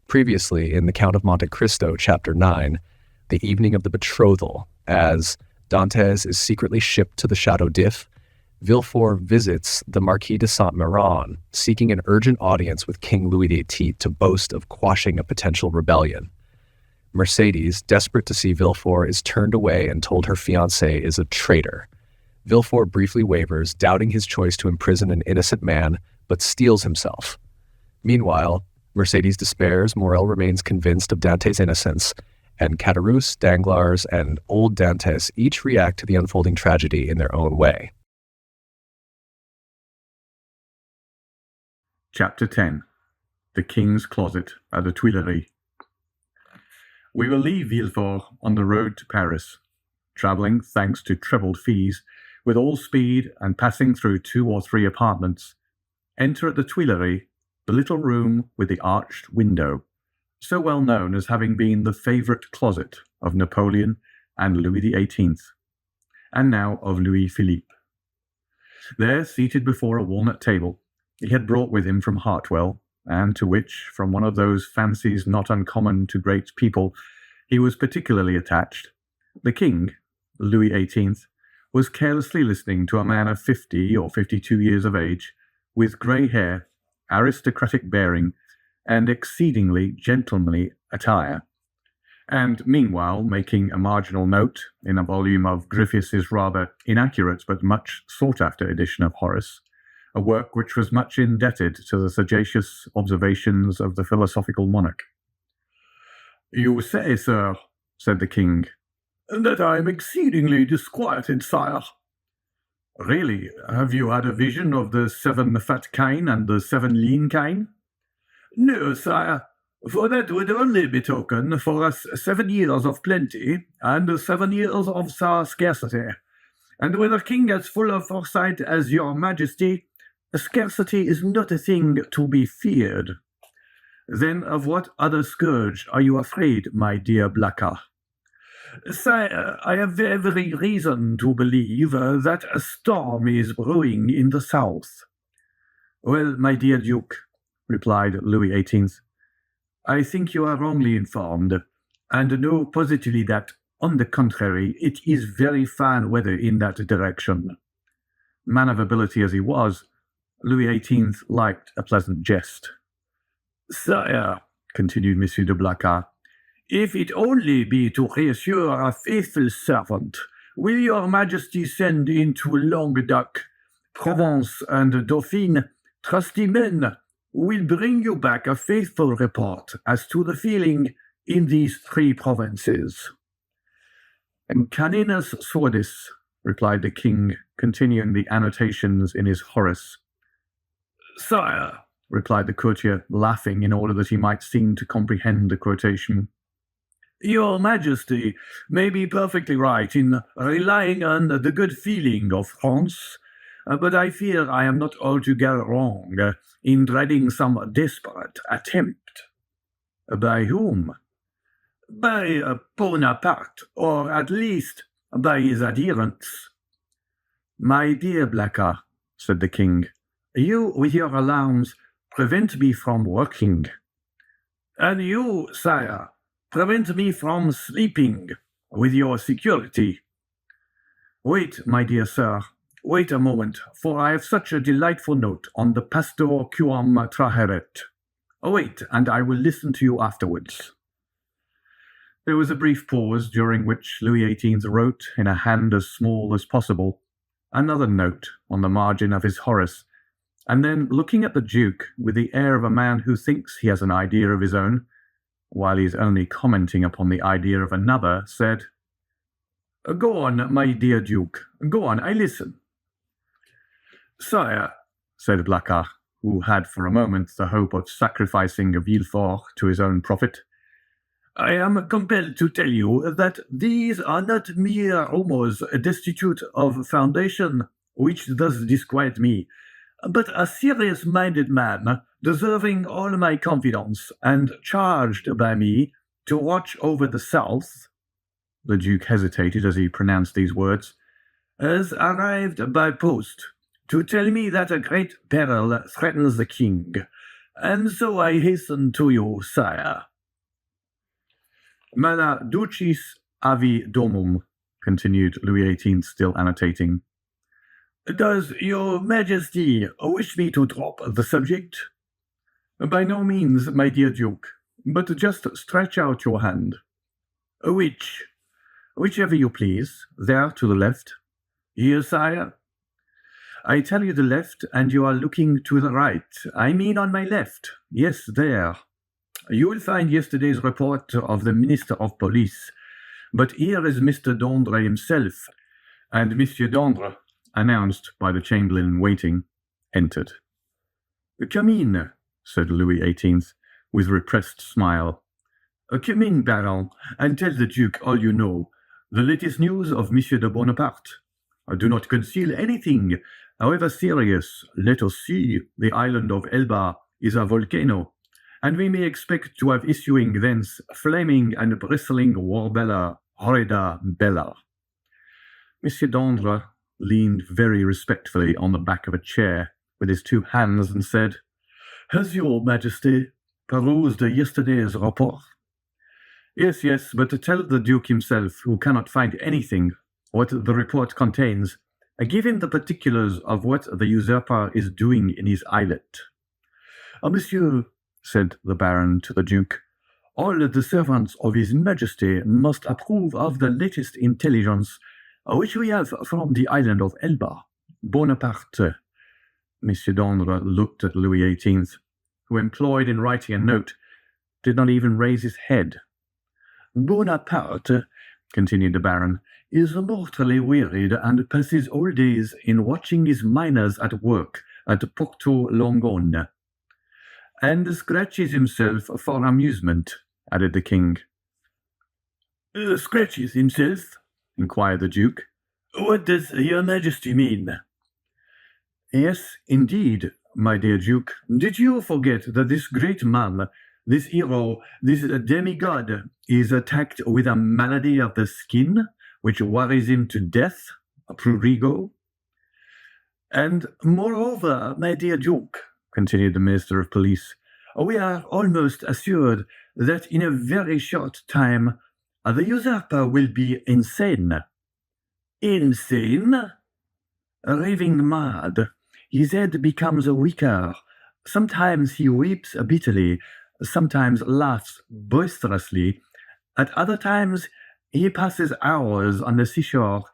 Previously, in the Count of Monte Cristo, Chapter 9, the evening of the betrothal, as Dantès is secretly shipped to the Château d'If, Villefort visits the Marquis de Saint-Méran, seeking an urgent audience with King Louis XVIII to boast of quashing a potential rebellion. Mercedes, desperate to see Villefort, is turned away and told her fiancé is a traitor. Villefort briefly wavers, doubting his choice to imprison an innocent man, but steels himself. Meanwhile, Mercedes despairs, Morel remains convinced of Dantès' innocence, and Caderousse, Danglars, and old Dantès each react to the unfolding tragedy in their own way. Chapter 10. The King's Closet at the Tuileries. We will leave Villefort on the road to Paris, travelling, thanks to trebled fees, with all speed and passing through 2 or 3 apartments. Enter at the Tuileries the little room with the arched window, so well known as having been the favourite closet of Napoleon and Louis XVIII, and now of Louis Philippe. There, seated before a walnut table, he had brought with him from Hartwell, and to which, from one of those fancies not uncommon to great people, he was particularly attached, the King, Louis XVIII, was carelessly listening to a man of 50 or 52 years of age, with grey hair, aristocratic bearing, and exceedingly gentlemanly attire, and meanwhile making a marginal note in a volume of Griffith's rather inaccurate but much sought-after edition of Horace, a work which was much indebted to the sagacious observations of the philosophical monarch. "You say, sir," said the king, "that I am exceedingly disquieted, sire." "Really, have you had a vision of the 7 fat kine and the 7 lean kine?" "No, sire, for that would only betoken for us 7 years of plenty and 7 years of scarcity. And with a king as full of foresight as your majesty, scarcity is not a thing to be feared. Then of what other scourge are you afraid, my dear Blacas?" "Sire, I have every reason to believe that a storm is brewing in the south." "Well, my dear Duke," replied Louis XVIII, "I think you are wrongly informed, and know positively that, on the contrary, it is very fine weather in that direction." Man of ability as he was, Louis XVIII liked a pleasant jest. "Sire," continued Monsieur de Blacas, "if it only be to reassure a faithful servant, will your majesty send into Languedoc, Provence, and Dauphine trusty men who will bring you back a faithful report as to the feeling in these 3 provinces?" "Caninus sordis," replied the king, continuing the annotations in his Horace. "Sire," replied the courtier, laughing in order that he might seem to comprehend the quotation, "your majesty may be perfectly right in relying on the good feeling of France, but I fear I am not altogether wrong in dreading some desperate attempt." "By whom?" "By Bonaparte, or at least by his adherents." "My dear Blacas," said the king, "you, with your alarms, prevent me from working." "And you, sire, prevent me from sleeping, with your security." "Wait, my dear sir, wait a moment, for I have such a delightful note on the pastor quum traheret. Wait, and I will listen to you afterwards." There was a brief pause, during which Louis XVIII wrote, in a hand as small as possible, another note on the margin of his Horace, and then, looking at the Duke with the air of a man who thinks he has an idea of his own, while he is only commenting upon the idea of another, said, "Go on, my dear Duke, go on, I listen." "Sire," said Blacas, who had for a moment the hope of sacrificing Villefort to his own profit, "I am compelled to tell you that these are not mere rumours destitute of foundation, which does disquiet me, but a serious-minded man, deserving all my confidence, and charged by me to watch over the south." The Duke hesitated as he pronounced these words. "Has arrived by post to tell me that a great peril threatens the king, and so I hasten to you, sire. Mala ducis avi domum, continued Louis XVIII, still annotating. Does your majesty wish me to drop the subject? By no means, my dear duke, but just stretch out your hand. Whichever you please, there to the left. Here, sire. I tell you the left, and you are looking to the right. I mean on my left. Yes, there. You will find yesterday's report of the Minister of Police. But here is Mr. Dondre himself, and Monsieur Dondre, announced by the chamberlain waiting, entered. Come in, said Louis XVIII, with repressed smile. Come in, Baron, and tell the Duke all you know, the latest news of Monsieur de Bonaparte. Do not conceal anything, however serious. Let us see, the island of Elba is a volcano, and we may expect to have issuing thence flaming and bristling warbella, horrida bella. Monsieur Dondre leaned very respectfully on the back of a chair with his two hands and said, Has your Majesty perused yesterday's report? Yes, but tell the Duke himself, who cannot find anything, what the report contains. Give him the particulars of what the usurper is doing in his islet. Monsieur, said the Baron to the Duke, all the servants of his Majesty must approve of the latest intelligence which we have from the island of Elba. Bonaparte. Monsieur Dondre looked at Louis XVIII, who, employed in writing a note, did not even raise his head. Bonaparte, continued the Baron, is mortally wearied and passes all days in watching his miners at work at Porto Longone, and scratches himself for amusement, added the king. Scratches himself? Inquired the Duke. What does your Majesty mean? Yes, indeed, my dear Duke. Did you forget that this great man, this hero, this demigod, is attacked with a malady of the skin, which worries him to death, a prurigo? And moreover, my dear Duke, continued the Minister of Police, we are almost assured that in a very short time the usurper will be insane. Insane? Raving mad. His head becomes weaker. Sometimes he weeps bitterly, sometimes laughs boisterously. At other times he passes hours on the seashore,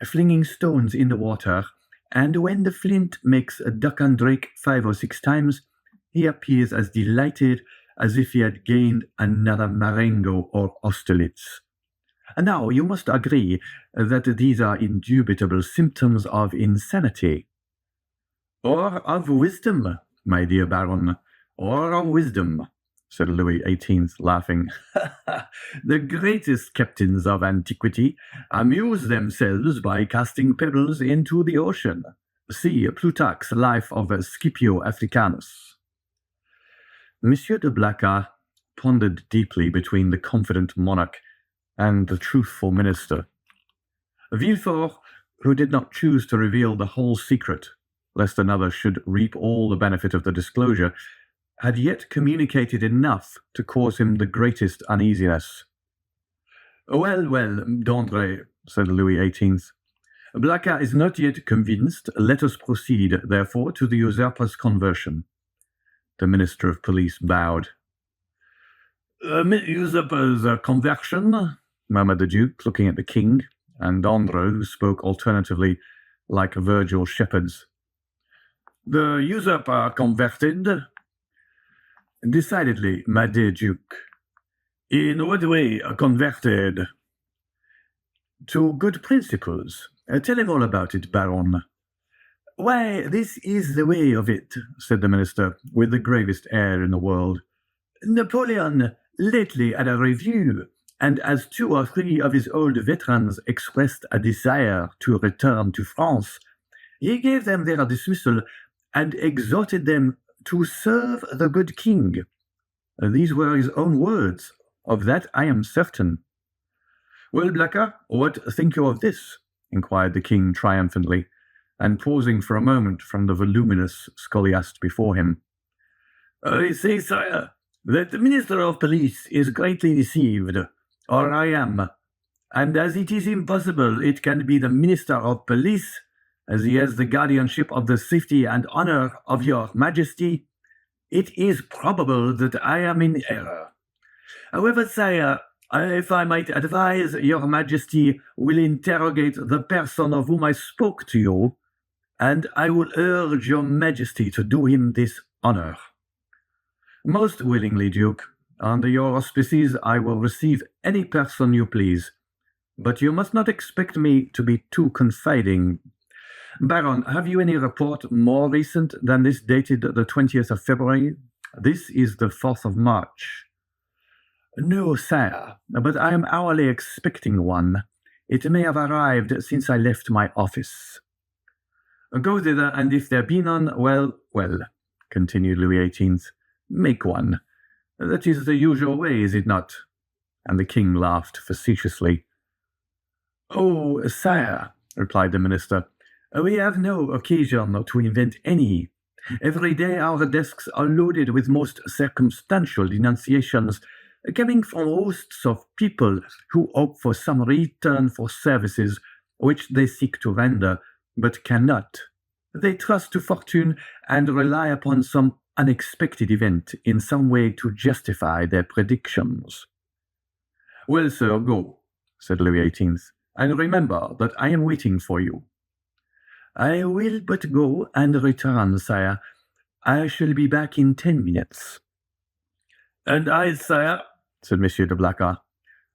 flinging stones in the water, and when the flint makes a duck and drake 5 or 6 times, he appears as delighted as if he had gained another Marengo or Austerlitz. Now, you must agree that these are indubitable symptoms of insanity. Or of wisdom, my dear Baron, or of wisdom, said Louis XVIII, laughing. The greatest captains of antiquity amuse themselves by casting pebbles into the ocean. See Plutarch's Life of Scipio Africanus. Monsieur de Blacas pondered deeply between the confident monarch and the truthful minister. Villefort, who did not choose to reveal the whole secret, lest another should reap all the benefit of the disclosure, had yet communicated enough to cause him the greatest uneasiness. Well, Dondre, said Louis XVIII, Blacas is not yet convinced. Let us proceed, therefore, to the usurper's conversion. The Minister of Police bowed. Usurper's conversion? Murmured the Duke, looking at the king, and Dondre, who spoke alternatively like Virgil shepherds. The usurper converted? Decidedly, my dear Duke. In what way converted? To good principles. Tell him all about it, Baron. Why, this is the way of it, said the minister, with the gravest air in the world. Napoleon lately had a review, and as 2 or 3 of his old veterans expressed a desire to return to France, he gave them their dismissal and exhorted them to serve the good king. These were his own words. Of that I am certain. Well, Blacas, what think you of this? Inquired the king triumphantly, and pausing for a moment from the voluminous scholiast before him. I say, sire, that the Minister of Police is greatly deceived, or I am, and as it is impossible it can be the Minister of Police, as he has the guardianship of the safety and honor of your Majesty, it is probable that I am in error. However, sire, if I might advise, your Majesty will interrogate the person of whom I spoke to you, and I will urge your Majesty to do him this honor. Most willingly, Duke. Under your auspices, I will receive any person you please, but you must not expect me to be too confiding. Baron, have you any report more recent than this dated the 20th of February? This is the 4th of March. No, sire, but I am hourly expecting one. It may have arrived since I left my office. Go thither, and if there be none, well, continued Louis XVIII, make one. That is the usual way, is it not? And the king laughed facetiously. Oh, sire, replied the minister, we have no occasion to invent any. Every day our desks are loaded with most circumstantial denunciations, coming from hosts of people who hope for some return for services which they seek to render, but cannot. They trust to fortune and rely upon some unexpected event in some way to justify their predictions. Well, sir, go, said Louis XVIII, and remember that I am waiting for you. I will but go and return, sire. I shall be back in 10 minutes. And I, sire, said Monsieur de Blacas,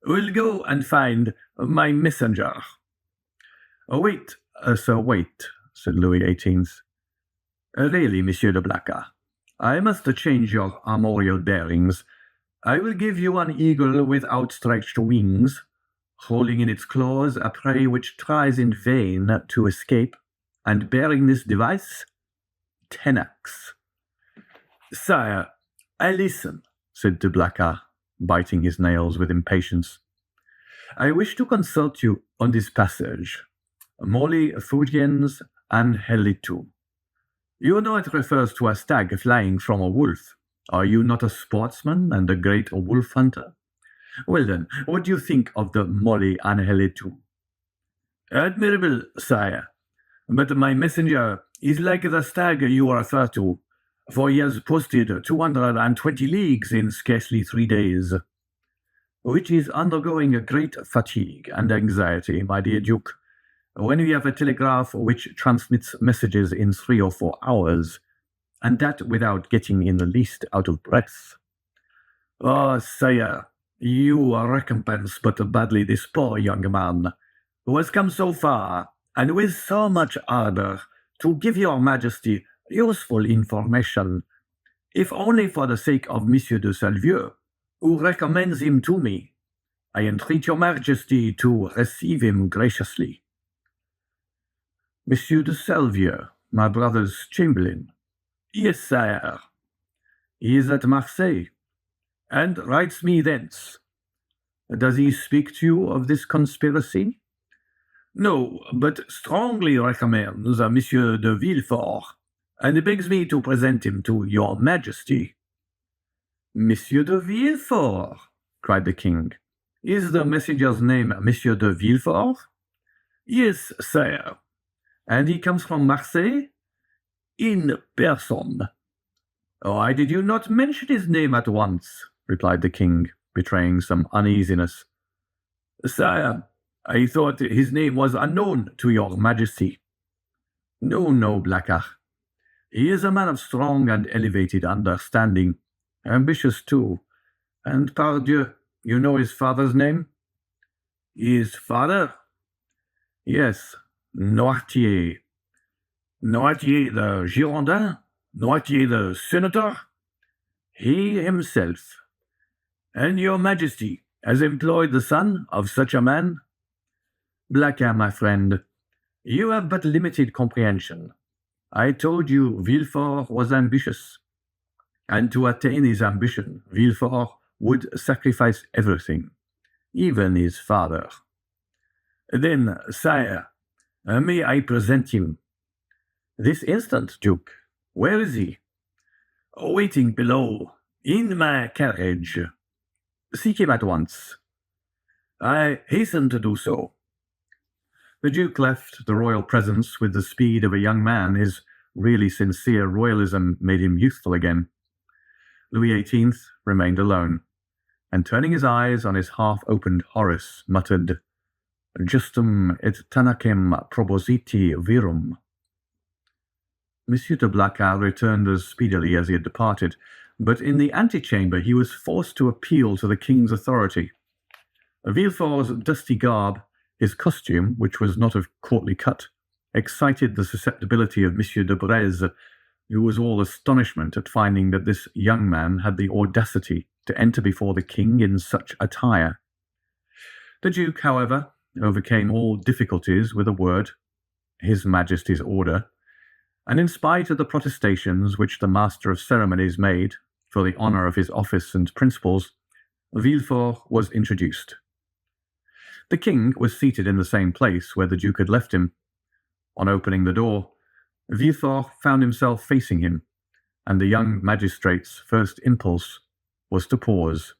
will go and find my messenger. Wait, sir, wait, said Louis XVIII. Really, Monsieur de Blacas, I must change your armorial bearings. I will give you an eagle with outstretched wings, holding in its claws a prey which tries in vain to escape, and bearing this device, Tenax. Sire, I listen, said de Blacas, biting his nails with impatience. I wish to consult you on this passage. Molli fugiens angelitu. You know it refers to a stag flying from a wolf. Are you not a sportsman and a great wolf hunter? Well then, what do you think of the Molli angelitu? Admirable, sire. But my messenger is like the stag you refer to, for he has posted 220 leagues in scarcely 3 days, which is undergoing a great fatigue and anxiety, my dear Duke, when we have a telegraph which transmits messages in 3 or 4 hours, and that without getting in the least out of breath. Oh, sire, you recompense but badly this poor young man, who has come so far, and with so much ardor, to give your Majesty useful information, if only for the sake of Monsieur de Salvieux, who recommends him to me. I entreat your Majesty to receive him graciously. Monsieur de Salvieux, my brother's chamberlain. Yes, sire. He is at Marseille, and writes me thence. Does he speak to you of this conspiracy? No, but strongly recommends Monsieur de Villefort, and begs me to present him to your Majesty. Monsieur de Villefort, cried the king. Is the messenger's name Monsieur de Villefort? Yes, sire. And he comes from Marseille? In person. Why did you not mention his name at once? Replied the king, betraying some uneasiness. Sire, I thought his name was unknown to your Majesty. No, Blacas. He is a man of strong and elevated understanding, ambitious too, and pardieu, you know his father's name? His father? Yes, Noirtier. Noirtier the Girondin? Noirtier the senator? He himself. And your Majesty has employed the son of such a man? Blacas, my friend, you have but limited comprehension. I told you Villefort was ambitious, and to attain his ambition, Villefort would sacrifice everything, even his father. Then, sire, may I present him? This instant, Duke. Where is he? Waiting below, in my carriage. Seek him at once. I hasten to do so. The Duke left the royal presence with the speed of a young man. His really sincere royalism made him youthful again. Louis XVIII remained alone, and turning his eyes on his half-opened Horace, muttered, Justum et tanacem propositi virum. Monsieur de Blacas returned as speedily as he had departed, but in the antechamber he was forced to appeal to the king's authority. Villefort's dusty garb, his costume, which was not of courtly cut, excited the susceptibility of Monsieur de Breze, who was all astonishment at finding that this young man had the audacity to enter before the king in such attire. The Duke, however, overcame all difficulties with a word, His Majesty's order, and in spite of the protestations which the Master of Ceremonies made for the honour of his office and principles, Villefort was introduced. The king was seated in the same place where the Duke had left him. On opening the door, Villefort found himself facing him, and the young magistrate's first impulse was to pause.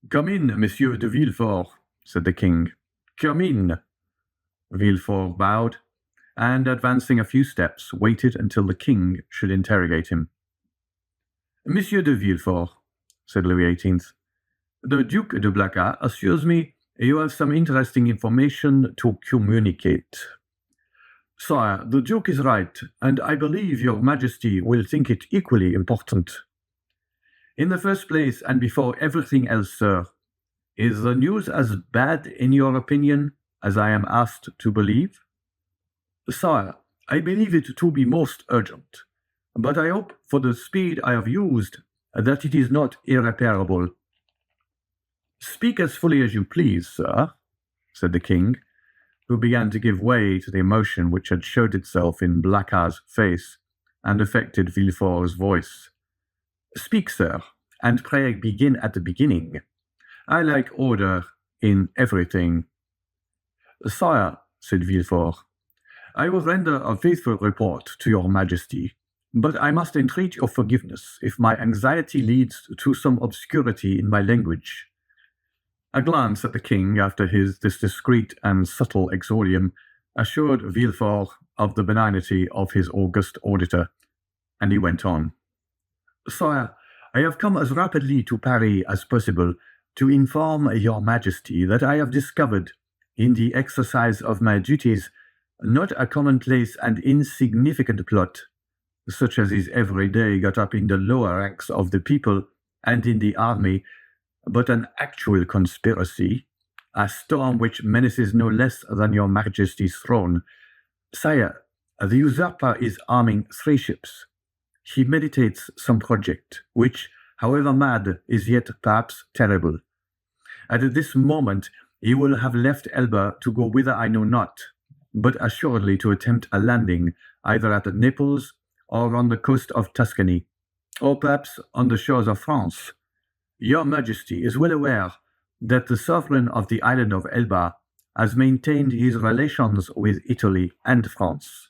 "Come in, Monsieur de Villefort," said the king. "Come in." Villefort bowed, and advancing a few steps, waited until the king should interrogate him. "Monsieur de Villefort," said Louis XVIII, "the Duke de Blacas assures me you have some interesting information to communicate." "Sire, the Duke is right, and I believe your Majesty will think it equally important. In the first place, and before everything else, sir, is the news as bad, in your opinion, as I am asked to believe?" "Sire, I believe it to be most urgent, but I hope, for the speed I have used, that it is not irreparable." "Speak as fully as you please, sir," said the king, who began to give way to the emotion which had showed itself in Blacas's face and affected Villefort's voice. "Speak, sir, and pray begin at the beginning. I like order in everything." "Sire," said Villefort, "I will render a faithful report to your Majesty, but I must entreat your forgiveness if my anxiety leads to some obscurity in my language." A glance at the king after this discreet and subtle exordium assured Villefort of the benignity of his august auditor, and he went on. "Sire, I have come as rapidly to Paris as possible to inform your Majesty that I have discovered, in the exercise of my duties, not a commonplace and insignificant plot, such as is every day got up in the lower ranks of the people and in the army, but an actual conspiracy, a storm which menaces no less than your Majesty's throne. Sire, the usurper is arming 3 ships. He meditates some project, which, however mad, is yet perhaps terrible. At this moment he will have left Elba to go whither I know not, but assuredly to attempt a landing either at Naples or on the coast of Tuscany, or perhaps on the shores of France. Your Majesty is well aware that the sovereign of the island of Elba has maintained his relations with Italy and France."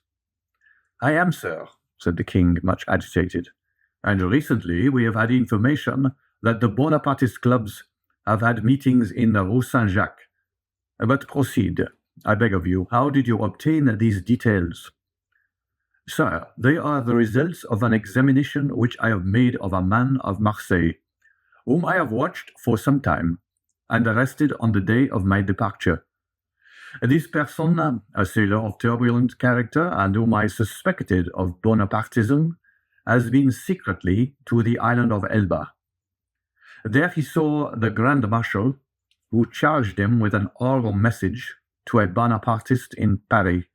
"I am, sir," said the king, much agitated, "and recently we have had information that the Bonapartist clubs have had meetings in the Rue Saint-Jacques. But proceed, I beg of you. How did you obtain these details?" "Sir, they are the results of an examination which I have made of a man of Marseille, whom I have watched for some time, and arrested on the day of my departure. This person, a sailor of turbulent character, and whom I suspected of Bonapartism, has been secretly to the island of Elba. There he saw the Grand Marshal, who charged him with an oral message to a Bonapartist in Paris,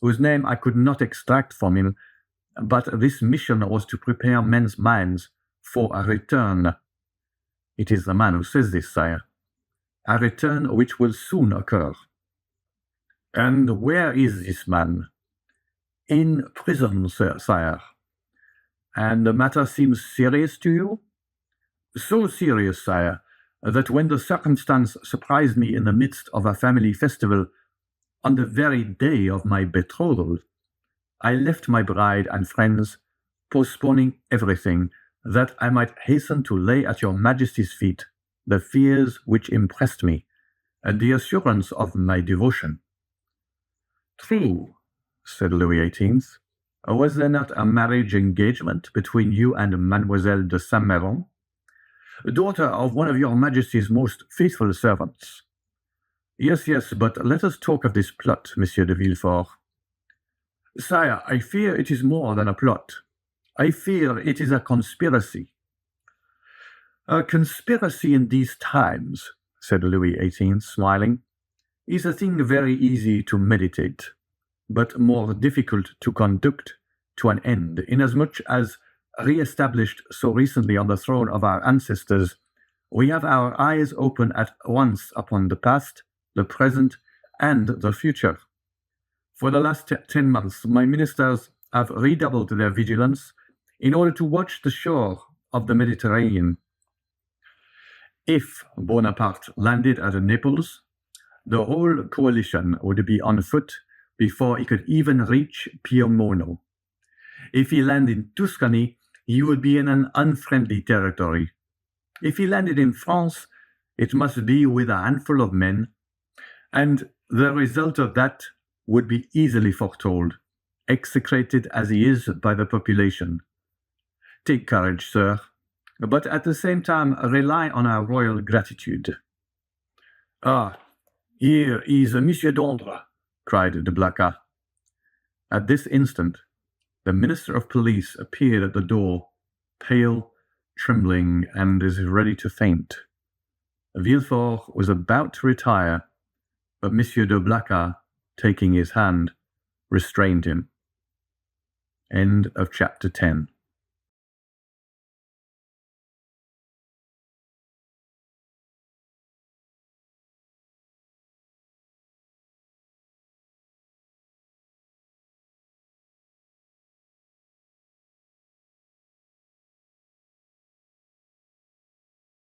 whose name I could not extract from him, but this mission was to prepare men's minds for a return. It is the man who says this, sire. A return which will soon occur." "And where is this man?" "In prison, sire." "And the matter seems serious to you?" "So serious, sire, that when the circumstance surprised me in the midst of a family festival, on the very day of my betrothal, I left my bride and friends postponing everything, that I might hasten to lay at your Majesty's feet the fears which impressed me, and the assurance of my devotion." "True," said Louis XVIII. "Was there not a marriage engagement between you and Mademoiselle de Saint-Méran, daughter of one of your Majesty's most faithful servants?" Yes, but let us talk of this plot, Monsieur de Villefort." "Sire, I fear it is more than a plot. I fear it is a conspiracy." "A conspiracy in these times," said Louis XVIII, smiling, "is a thing very easy to meditate, but more difficult to conduct to an end, inasmuch as, re-established so recently on the throne of our ancestors, we have our eyes open at once upon the past, the present, and the future. For the last 10 months, my ministers have redoubled their vigilance in order to watch the shore of the Mediterranean. If Bonaparte landed at Naples, the whole coalition would be on foot before he could even reach Piemonte. If he landed in Tuscany, he would be in an unfriendly territory. If he landed in France, it must be with a handful of men, and the result of that would be easily foretold, execrated as he is by the population. Take courage, sir, but at the same time rely on our royal gratitude." "Ah, here is Monsieur d'Andre," cried de Blacas. At this instant, the Minister of Police appeared at the door, pale, trembling, and as ready to faint. Villefort was about to retire, but Monsieur de Blacas, taking his hand, restrained him. End of chapter 10.